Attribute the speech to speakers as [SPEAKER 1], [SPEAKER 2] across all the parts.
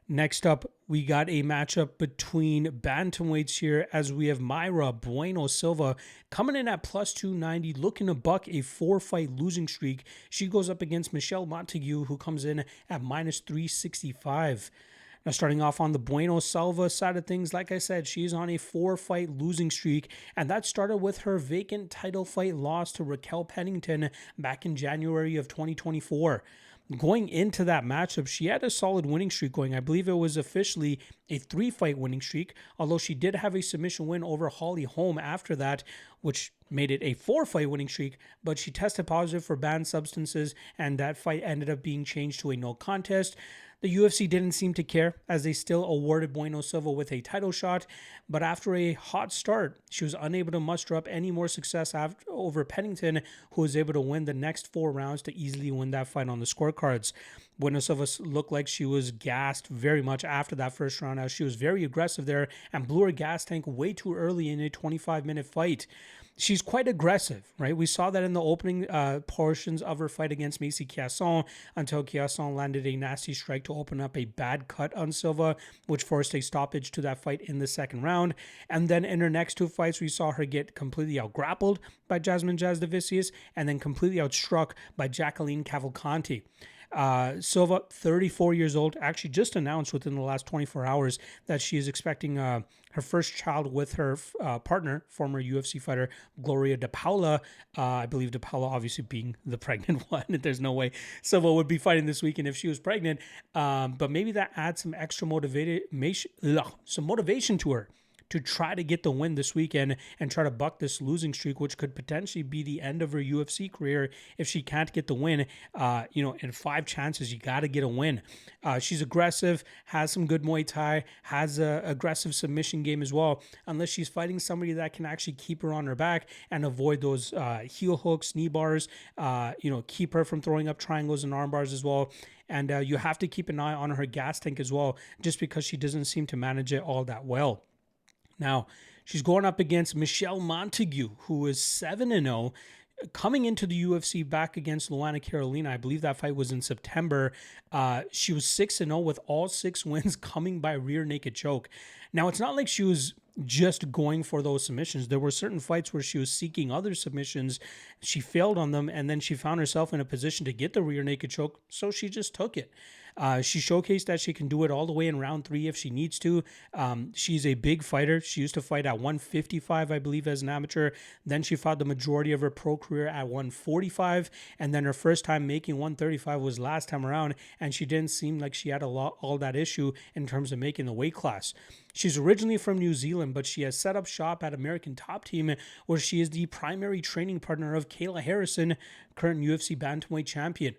[SPEAKER 1] Next up, we got a matchup between bantamweights here as we have Mayra Bueno Silva coming in at plus 290, looking to buck a 4-fight losing streak. She goes up against Michelle Montague, who comes in at minus 365. Now, starting off on the Bueno Silva side of things, like I said, she's on a 4-fight losing streak, and that started with her vacant title fight loss to Raquel Pennington back in January of 2024. Going into that matchup, she had a solid winning streak going. I believe it was officially a 3-fight winning streak, although she did have a submission win over Holly Holm after that, which made it a 4-fight winning streak, but she tested positive for banned substances, and that fight ended up being changed to a no contest. The UFC didn't seem to care, as they still awarded Bueno Silva with a title shot, but after a hot start, she was unable to muster up any more success over Pennington, who was able to win the next 4 rounds to easily win that fight on the scorecards. Bueno Silva looked like she was gassed very much after that first round, as she was very aggressive there and blew her gas tank way too early in a 25-minute fight. She's quite aggressive, right? We saw that in the opening portions of her fight against Macy Chiasson until Chiasson landed a nasty strike to open up a bad cut on Silva, which forced a stoppage to that fight in the second round. And then in her next 2 fights, we saw her get completely out-grappled by Jasmine Jasudavicius and then completely outstruck by Jacqueline Cavalcanti. Silva, 34 years old, actually just announced within the last 24 hours that she is expecting her first child with her partner, former UFC fighter Gloria De Paula. I believe De Paula obviously being the pregnant one. There's no way Silva would be fighting this weekend if she was pregnant. But maybe that adds some extra motivation to her to try to get the win this weekend and try to buck this losing streak, which could potentially be the end of her UFC career if she can't get the win. In 5 chances, you got to get a win. She's aggressive, has some good Muay Thai, has an aggressive submission game as well, unless she's fighting somebody that can actually keep her on her back and avoid those heel hooks, knee bars, keep her from throwing up triangles and arm bars as well. And you have to keep an eye on her gas tank as well, just because she doesn't seem to manage it all that well. Now, she's going up against Michelle Montague, who is 7-0, coming into the UFC back against Luana Carolina. I believe that fight was in September. She was 6-0 with all 6 wins coming by rear naked choke. Now, it's not like she was just going for those submissions. There were certain fights where she was seeking other submissions. She failed on them, and then she found herself in a position to get the rear naked choke, so she just took it. She showcased that she can do it all the way in round 3 if she needs to. She's a big fighter. She used to fight at 155, I believe, as an amateur. Then she fought the majority of her pro career at 145, and then her first time making 135 was last time around, and she didn't seem like she had all that issue in terms of making the weight class. She's originally from New Zealand, but she has set up shop at American Top Team, where she is the primary training partner of Kayla Harrison, current UFC bantamweight champion.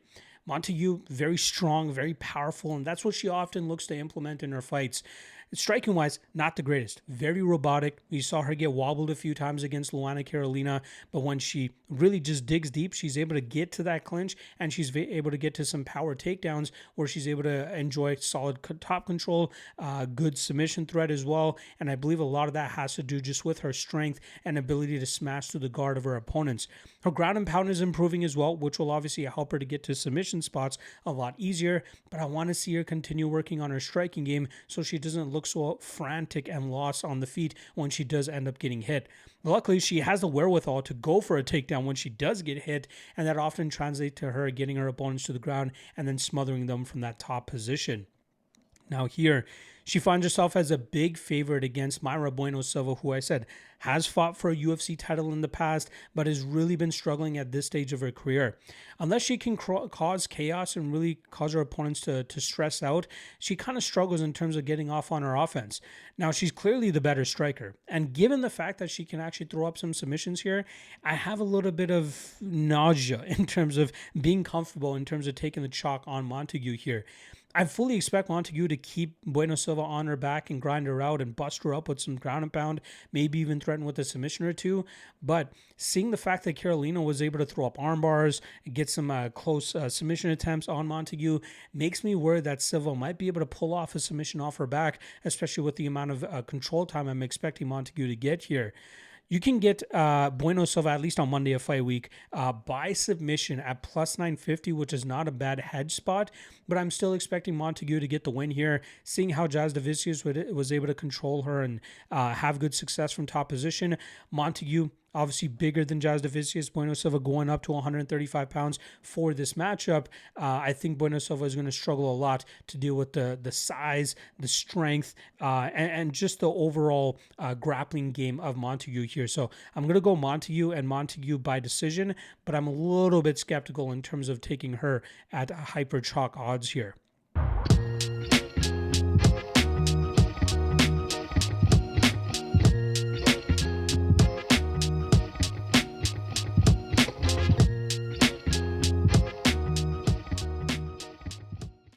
[SPEAKER 1] Montague, very strong, very powerful, and that's what she often looks to implement in her fights. Striking-wise, not the greatest. Very robotic. We saw her get wobbled a few times against Luana Carolina, but when she really just digs deep, she's able to get to that clinch, and she's able to get to some power takedowns where she's able to enjoy solid top control, good submission threat as well, and I believe a lot of that has to do just with her strength and ability to smash through the guard of her opponents. Her ground and pound is improving as well, which will obviously help her to get to submission spots a lot easier, but I want to see her continue working on her striking game so she doesn't look so frantic and lost on the feet when she does end up getting hit. Luckily, she has the wherewithal to go for a takedown when she does get hit, and that often translates to her getting her opponents to the ground and then smothering them from that top position. Now here, she finds herself as a big favorite against Mayra Bueno Silva, who I said has fought for a UFC title in the past, but has really been struggling at this stage of her career. Unless she can cause chaos and really cause her opponents to stress out, she kind of struggles in terms of getting off on her offense. Now, she's clearly the better striker, and given the fact that she can actually throw up some submissions here, I have a little bit of nausea in terms of being comfortable in terms of taking the chalk on Montague here. I fully expect Montague to keep Bueno Silva on her back and grind her out and bust her up with some ground and pound, maybe even threaten with a submission or two. But seeing the fact that Carolina was able to throw up arm bars and get some close submission attempts on Montague makes me worry that Silva might be able to pull off a submission off her back, especially with the amount of control time I'm expecting Montague to get here. You can get Bueno Silva, at least on Monday of fight week, by submission at plus 950, which is not a bad hedge spot, but I'm still expecting Montague to get the win here, seeing how Jasudavicius was able to control her and have good success from top position. Montague, obviously bigger than Jasudavicius. Bueno Silva going up to 135 pounds for this matchup. I think Bueno Silva is going to struggle a lot to deal with the size, the strength, and just the overall grappling game of Montague here. So I'm going to go Montague by decision, but I'm a little bit skeptical in terms of taking her at hyper chalk odds here.